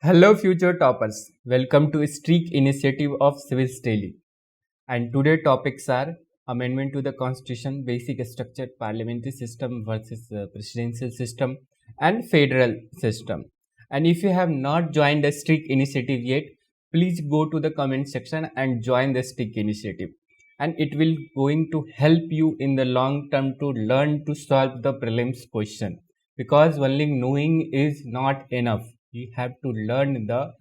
Hello, future toppers. Welcome to Streak Initiative of Civils Daily. And today topics are amendment to the Constitution, basic structure, parliamentary system versus presidential system, and federal system. And if you have not joined the Streak Initiative yet, please go to the comment section and join the Streak Initiative. And it will going to help you in the long term to learn to solve the prelims question, because only knowing is not enough. You have to learn the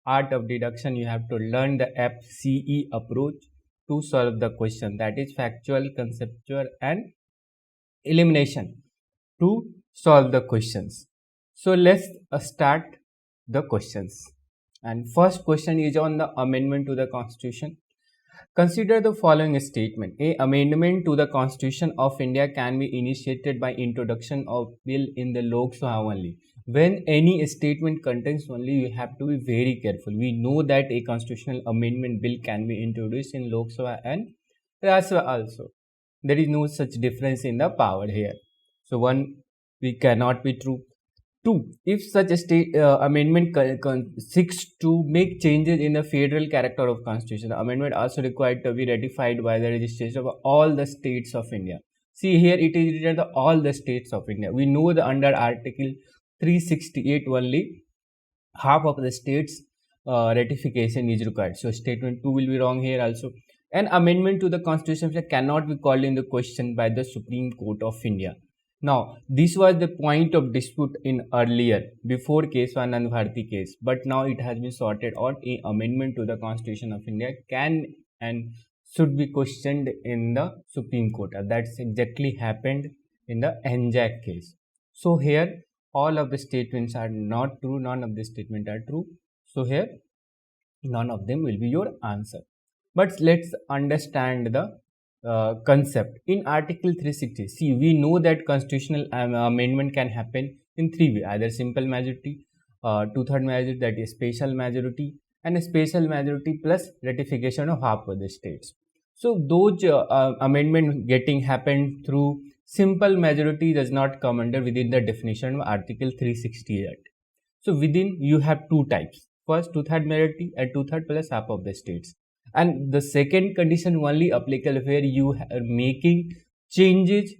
art of deduction. You have to learn the FCE approach to solve the question, that is factual, conceptual, and elimination to solve the questions. So let's start the questions. And first question is on the amendment to the Constitution. Consider the following statement. A amendment to the Constitution of India can be initiated by introduction of bill in the Lok Sabha only. When any statement contains only, you have to be very careful. We know that a constitutional amendment bill can be introduced in Lok Sabha and Rajya Sabha also. There is no such difference in the power here. So one, we cannot be true. Two, if such a state amendment seeks to make changes in the federal character of constitution, the amendment also required to be ratified by the registration of all the states of India. See here, it is written the all the states of India. We know the under Article 368 only half of the states ratification is required. So statement 2 will be wrong here also. An amendment to the constitution cannot be called in the question by the Supreme Court of India. Now, this was the point of dispute in earlier, before Keswanand Bharti case, but now it has been sorted out. A amendment to the Constitution of India can and should be questioned in the Supreme Court. That's exactly happened in the NJAC case. So here, all of the statements are not true, none of the statements are true. So here, none of them will be your answer. But let's understand the concept. In Article 360, see, we know that constitutional amendment can happen in three ways: either simple majority, two-third majority, that is special majority, and a special majority plus ratification of half of the states. So those amendment getting happened through simple majority does not come under within the definition of Article 368. So within you have two types: first, two-third majority, and two-third plus half of the states. And the second condition only applicable where you are making changes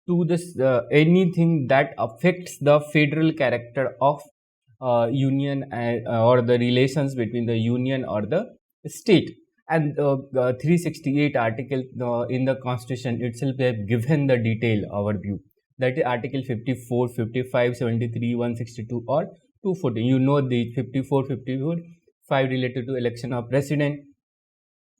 to this anything that affects the federal character of union or the relations between the union or the state. And 368 article in the constitution itself have given the detail overview, that is article 54, 55, 73, 162 or 240. You know the 54, 54, 5 related to election of president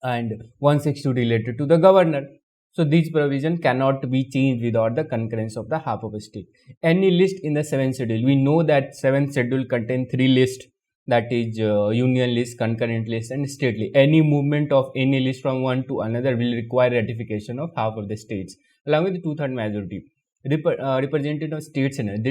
and 162 related to the governor. So these provision cannot be changed without the concurrence of the half of a state. Any list in the 7th schedule, we know that 7th schedule contain 3 lists, that is union list, concurrent list and state list. Any movement of any list from one to another will require ratification of half of the states along with the two-third majority. Representative of states and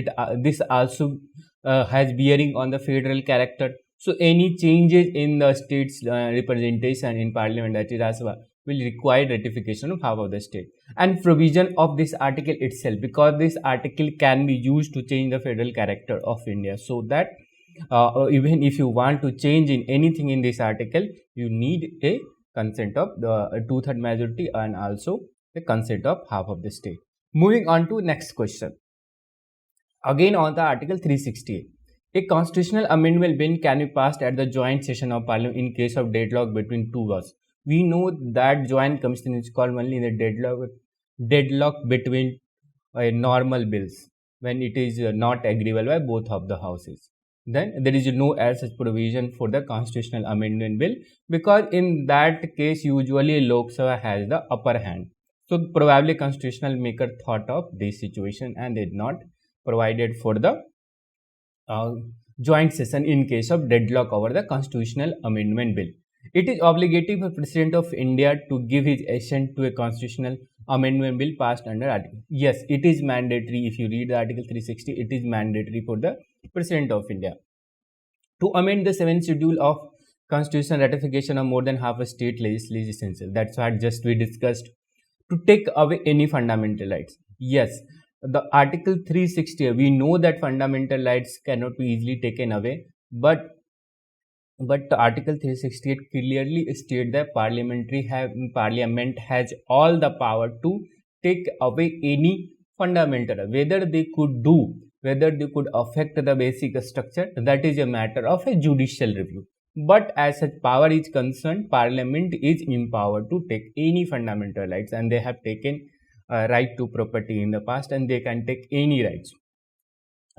this also has bearing on the federal character. So any changes in the state's representation in parliament, that is Rajya Sabha, will require ratification of half of the state. And provision of this article itself, because this article can be used to change the federal character of India, so that even if you want to change in anything in this article, you need a consent of the two-third majority and also the consent of half of the state. Moving on to next question. Again on the Article 368. A constitutional amendment bill can be passed at the joint session of parliament in case of deadlock between two laws. We know that joint commission is called only in the deadlock between normal bills, when it is not agreeable by both of the houses. Then there is no as such provision for the constitutional amendment bill, because in that case usually Lok Sabha has the upper hand. So probably constitutional maker thought of this situation and did not provided for the joint session in case of deadlock over the constitutional amendment bill. It is obligatory for President of India to give his assent to a constitutional amendment bill passed under article. Yes, it is mandatory. If you read the Article 360, it is mandatory for the President of India to amend the 7th schedule of constitutional ratification of more than half a state legislation. That's what just we discussed. To take away any fundamental rights. Yes, the Article 360, we know that fundamental rights cannot be easily taken away, but But the Article 368 clearly states that Parliament has all the power to take away any fundamental, whether they could affect the basic structure, that is a matter of a judicial review. But as such power is concerned, Parliament is empowered to take any fundamental rights, and they have taken right to property in the past, and they can take any rights.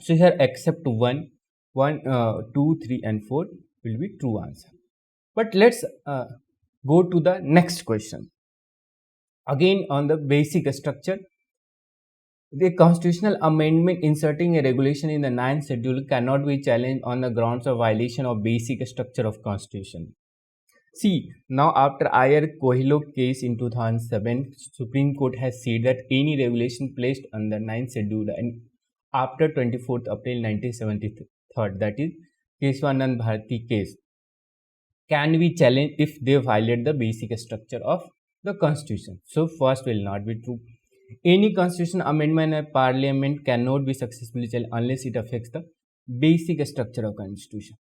So here, except 2, 3, and 4 will be true answer. But let's go to the next question. Again, on the basic structure, the constitutional amendment inserting a regulation in the 9th schedule cannot be challenged on the grounds of violation of basic structure of constitution. See, now after IR Coelho case in 2007, Supreme Court has said that any regulation placed on the 9th schedule and after 24th April 1973, that is Keswanand Bharati case, can be challenged if they violate the basic structure of the constitution. So first will not be true. Any constitutional amendment by Parliament cannot be successfully challenged unless it affects the basic structure of constitution.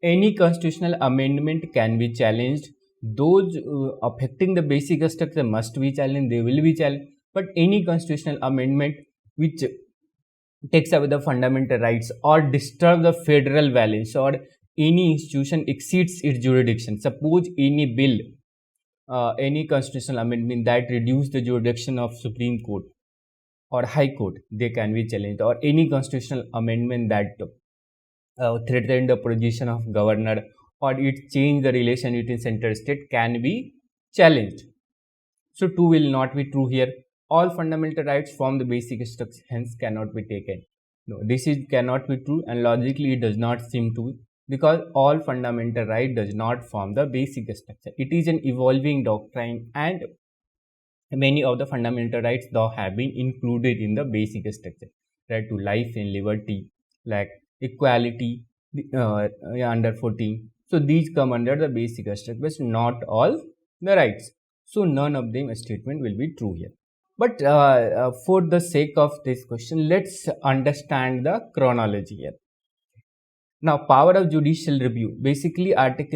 Any constitutional amendment can be challenged. Those affecting the basic structure must be challenged, they will be challenged. But any constitutional amendment which takes away the fundamental rights or disturbs the federal values or any institution exceeds its jurisdiction. Suppose any bill, any constitutional amendment that reduce the jurisdiction of Supreme Court or High Court, they can be challenged, or any constitutional amendment that threaten the position of governor or it change the relation between center state can be challenged. So 2 will not be true here. All fundamental rights form the basic structure, hence cannot be taken. No, this is cannot be true, and logically it does not seem to, because all fundamental right does not form the basic structure. It is an evolving doctrine, and many of the fundamental rights though have been included in the basic structure. Right to life and liberty, like equality under 14. So these come under the basic structure, but not all the rights. So none of them statement will be true here. But for the sake of this question, let's understand the chronology here. Now, power of judicial review. Basically,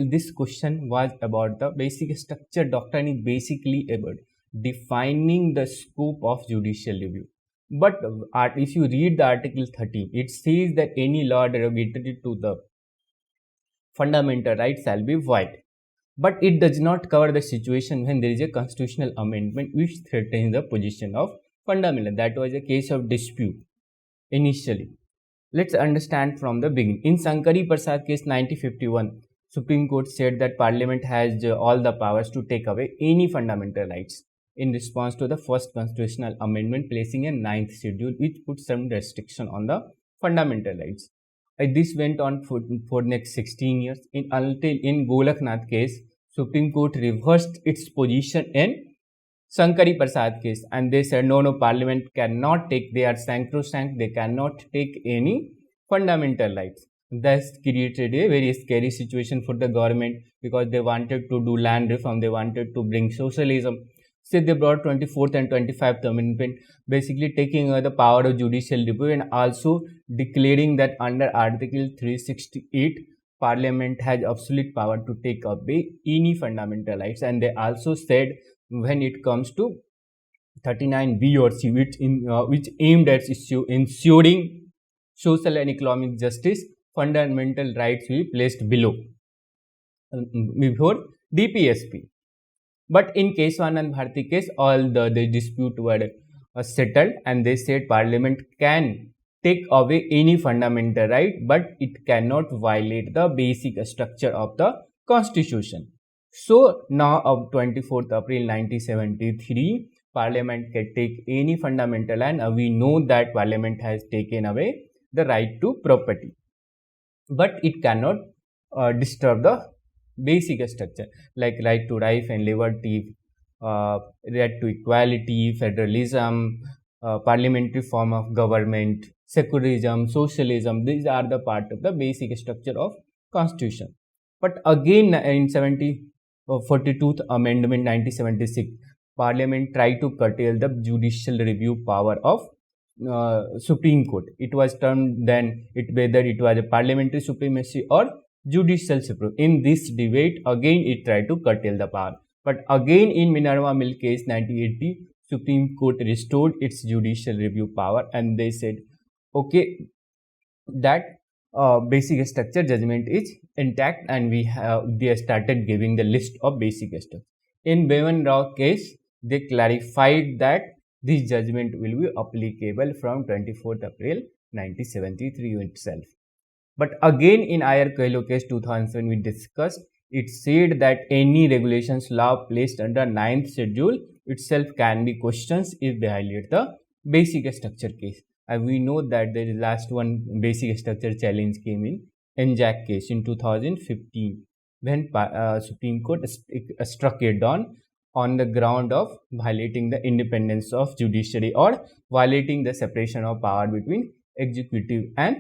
this question was about the basic structure doctrine is basically about defining the scope of judicial review. But if you read the Article 13, it says that any law derogatory to the fundamental rights shall be void. But it does not cover the situation when there is a constitutional amendment which threatens the position of fundamental. That was a case of dispute initially. Let's understand from the beginning. In Sankari Prasad case 1951, Supreme Court said that Parliament has all the powers to take away any fundamental rights in response to the first constitutional amendment placing a 9th schedule which put some restriction on the fundamental rights. This went on for next 16 years until in Golaknath case, Supreme Court reversed its position in Sankari Prasad case, and they said no, Parliament cannot take, they are sacrosanct, they cannot take any fundamental rights. Thus created a very scary situation for the government, because they wanted to do land reform, they wanted to bring socialism. So they brought 24th and 25th amendment, basically taking the power of judicial review and also declaring that under Article 368, Parliament has absolute power to take away any fundamental rights. And they also said when it comes to 39B or C, which aimed at ensuring social and economic justice, fundamental rights will be placed below before DPSP. But in Keswanand Bharati case, all the dispute were settled, and they said Parliament can take away any fundamental right, but it cannot violate the basic structure of the Constitution. So now of 24th April 1973, Parliament can take any fundamental, and we know that Parliament has taken away the right to property, but it cannot disturb the basic structure like right to life and liberty, right to equality, federalism, parliamentary form of government, secularism, socialism. These are the part of the basic structure of Constitution. But again in 42th Amendment 1976, Parliament tried to curtail the judicial review power of Supreme Court. It was termed then whether it was a parliamentary supremacy or judicial supreme. In this debate, again it tried to curtail the power. But again in Minerva Mill case 1980, Supreme Court restored its judicial review power, and they said, okay, that basic structure judgment is intact, and they started giving the list of basic structure. In Bevan Rao case, they clarified that this judgment will be applicable from 24th April 1973 itself. But again in Iyer Coelho case 2007 we discussed, it said that any regulations law placed under 9th schedule itself can be questioned if they violate the basic structure case. And we know that the last one basic structure challenge came in NJAC case in 2015 when Supreme Court struck it down on the ground of violating the independence of judiciary or violating the separation of power between executive and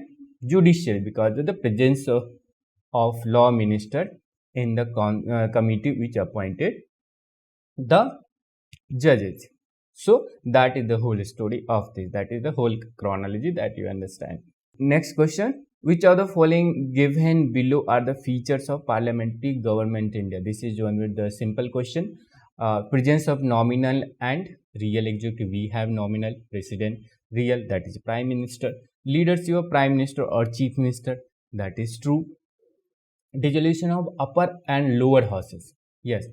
judiciary because of the presence of law minister in the committee which appointed the judges. So that is the whole story of this. That is the whole chronology that you understand. Next question. Which of the following given below are the features of parliamentary government in India? This is one with the simple question. Presence of nominal and real executive. We have nominal, president, real, that is prime minister. Leadership of prime minister or chief minister, that is true. Dissolution of upper and lower houses. Yes,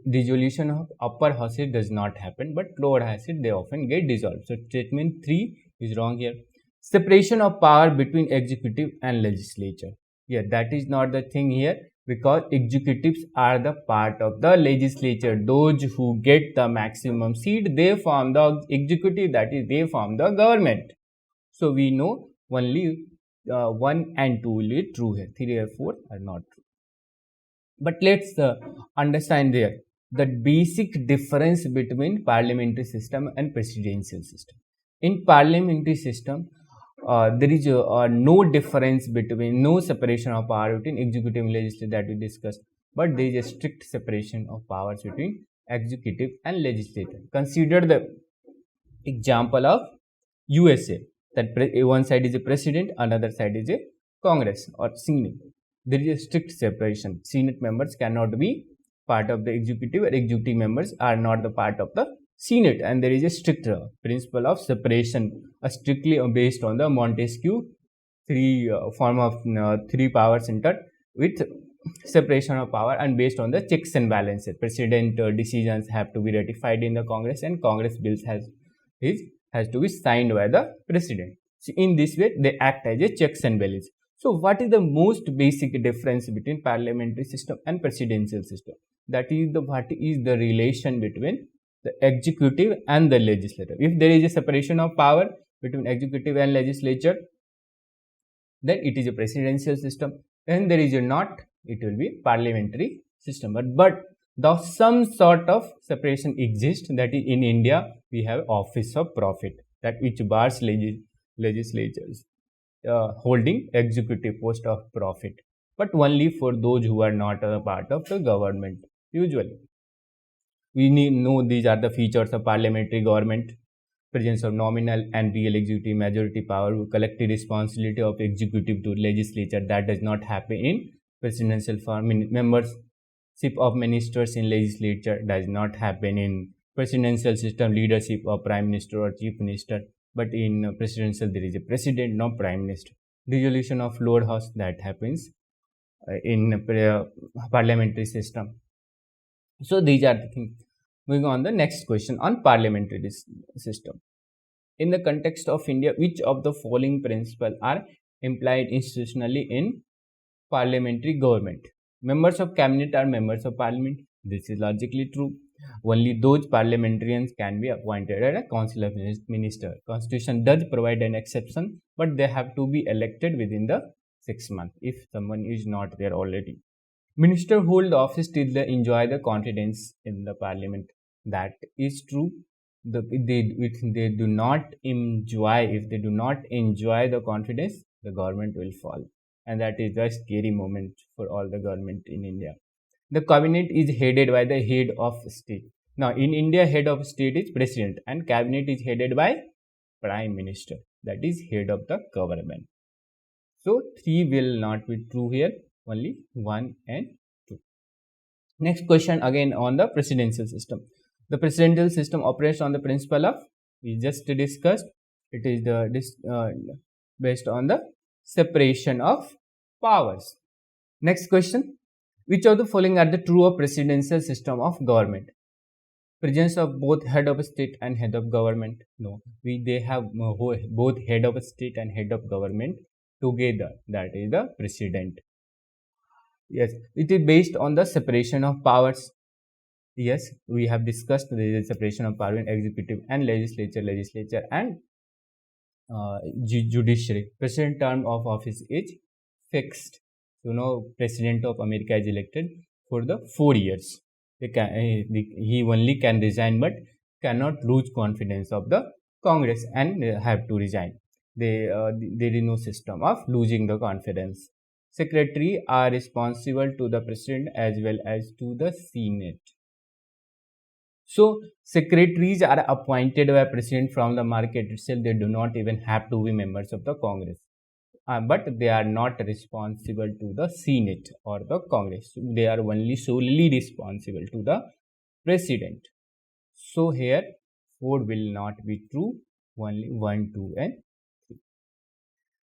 dissolution of upper houses does not happen, but lower houses they often get dissolved. So statement 3 is wrong here. Separation of power between executive and legislature. Yeah, that is not the thing here because executives are the part of the legislature. Those who get the maximum seat, they form the executive, that is, they form the government. So we know only 1 and 2 will be true here. 3 or 4 are not true. But let's understand there the basic difference between parliamentary system and presidential system. In parliamentary system, there is no difference between, no separation of power between executive and legislative that we discussed, but there is a strict separation of powers between executive and legislative. Consider the example of USA, that one side is a president, another side is a Congress or Senate. There is a strict separation. Senate members cannot be part of the executive, or executive members are not the part of the Senate, and there is a strict principle of separation, strictly based on the Montesquieu form of 3 power center with separation of power and based on the checks and balances. President decisions have to be ratified in the Congress, and Congress bills has to be signed by the president. So in this way, they act as a checks and balances. So what is the most basic difference between parliamentary system and presidential system? That is what is the relation between the executive and the legislature. If there is a separation of power between executive and legislature, then it is a presidential system. And there is a not, it will be parliamentary system. But the some sort of separation exists, that is in India we have office of profit, that which bars legislatures holding executive post of profit, but only for those who are not a part of the government. Usually we know these are the features of parliamentary government: presence of nominal and real executive majority power, collective responsibility of executive to legislature. That does not happen in presidential form. Membership of ministers in legislature does not happen in presidential system. Leadership of prime minister or chief minister, but in presidential there is a president, no prime minister. Dissolution of lower house, that happens in parliamentary system. So these are the things. Moving on the next question on parliamentary system. In the context of India, which of the following principles are implied institutionally in parliamentary government? Members of cabinet are members of parliament. This is logically true. Only those parliamentarians can be appointed at a council of ministers. Constitution does provide an exception, but they have to be elected within the 6 months if someone is not there already. Minister hold office till they enjoy the confidence in the parliament. That is true. If they do not enjoy the confidence, the government will fall, and that is a scary moment for all the government in India. The cabinet is headed by the head of state. Now in India, head of state is president, and cabinet is headed by prime minister, that is head of the government. So 3 will not be true here. only 1 and 2. Next question again on the presidential system. The presidential system operates on the principle of, we just discussed, it is based on the separation of powers. Next question, which of the following are the true of presidential system of government? Presence of both head of state and head of government? No, they have both head of state and head of government together, that is the president. Yes, it is based on the separation of powers. Yes, we have discussed the separation of power in executive and legislature and judiciary. President term of office is fixed. President of America is elected for the 4 years. He only can resign but cannot lose confidence of the Congress and have to resign. There is no system of losing the confidence. Secretary are responsible to the president as well as to the Senate. So secretaries are appointed by president from the market itself. They do not even have to be members of the Congress. But they are not responsible to the Senate or the Congress. They are only solely responsible to the president. So here 4 will not be true, only 1, 2 and 3.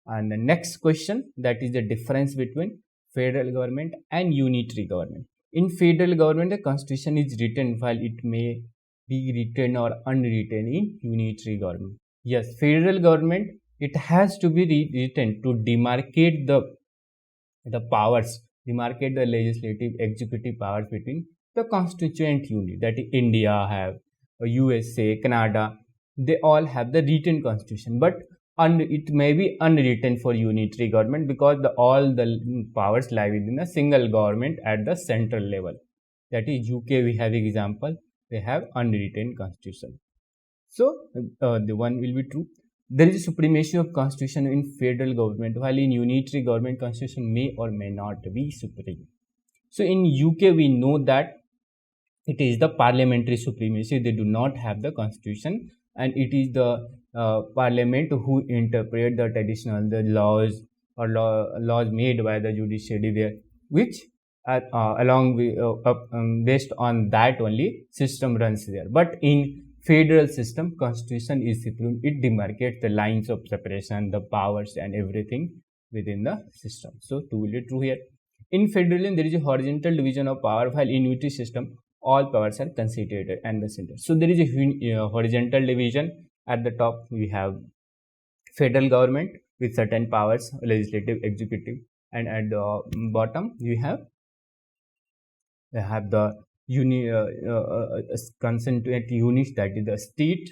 And the next question, that is the difference between federal government and unitary government. In federal government, the constitution is written, while it may be written or unwritten in unitary government. Yes, federal government, it has to be rewritten to demarcate the powers, demarcate the legislative, executive powers between the constituent unit, that is India have, USA, Canada, they all have the written constitution, but it may be unwritten for unitary government because all the powers lie within a single government at the central level. That is UK, we have example, they have unwritten constitution. So the one will be true. There is a supremacy of constitution in federal government, while in unitary government constitution may or may not be supreme. So in UK we know that it is the parliamentary supremacy. They do not have the constitution, and it is the parliament who interpret the traditional, the laws or laws made by the judiciary there, which along with based on that only system runs there. But in federal system, constitution is supreme. It demarcates the lines of separation, the powers and everything within the system. So 2 will be true here. In federalism, there is a horizontal division of power, while in unitary system, all powers are concentrated and the center. So there is a horizontal division. At the top, we have federal government with certain powers, legislative, executive, and at the bottom, we have the concentrate units, that is the state,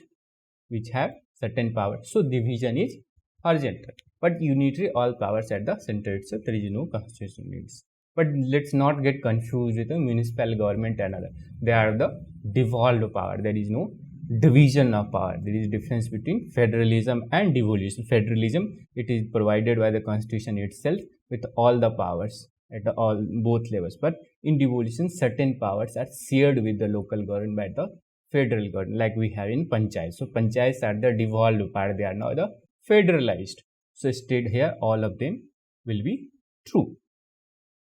which have certain powers. So division is horizontal, but unitary, all powers at the center itself. There is no constitution needs. But let's not get confused with the municipal government and other. They are the devolved power. There is no division of power. There is difference between federalism and devolution. Federalism, it is provided by the constitution itself with all the powers at both levels. But in devolution, certain powers are shared with the local government by the federal government, like we have in panchayats. So panchayats are the devolved power. They are now the federalized. So state here, all of them will be true.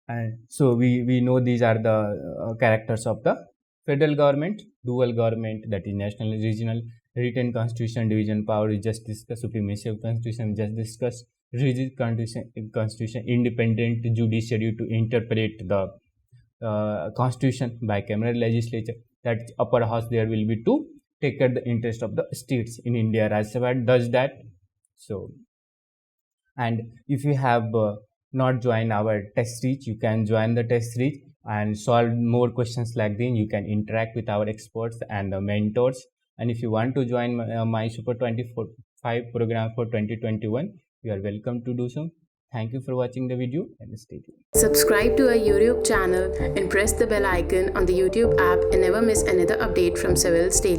And so we know these are the characters of the federal government. Dual government, that is national, regional, written constitution, division power, we just discussed. Supremacy of constitution, we just discussed. Rigid constitution, independent judiciary to interpret the constitution, bicameral legislature, that upper house there will be to take care the interest of the states. In India, Rajya Sabha does that. So, and if you have not joined our test series, you can join the test series and solve more questions like this. You can interact with our experts and the mentors. And if you want to join my Super 25 program for 2021, you are welcome to do so. Thank you for watching the video and stay tuned. Subscribe to our YouTube channel and press the bell icon on the YouTube app and never miss another update from Civils Daily.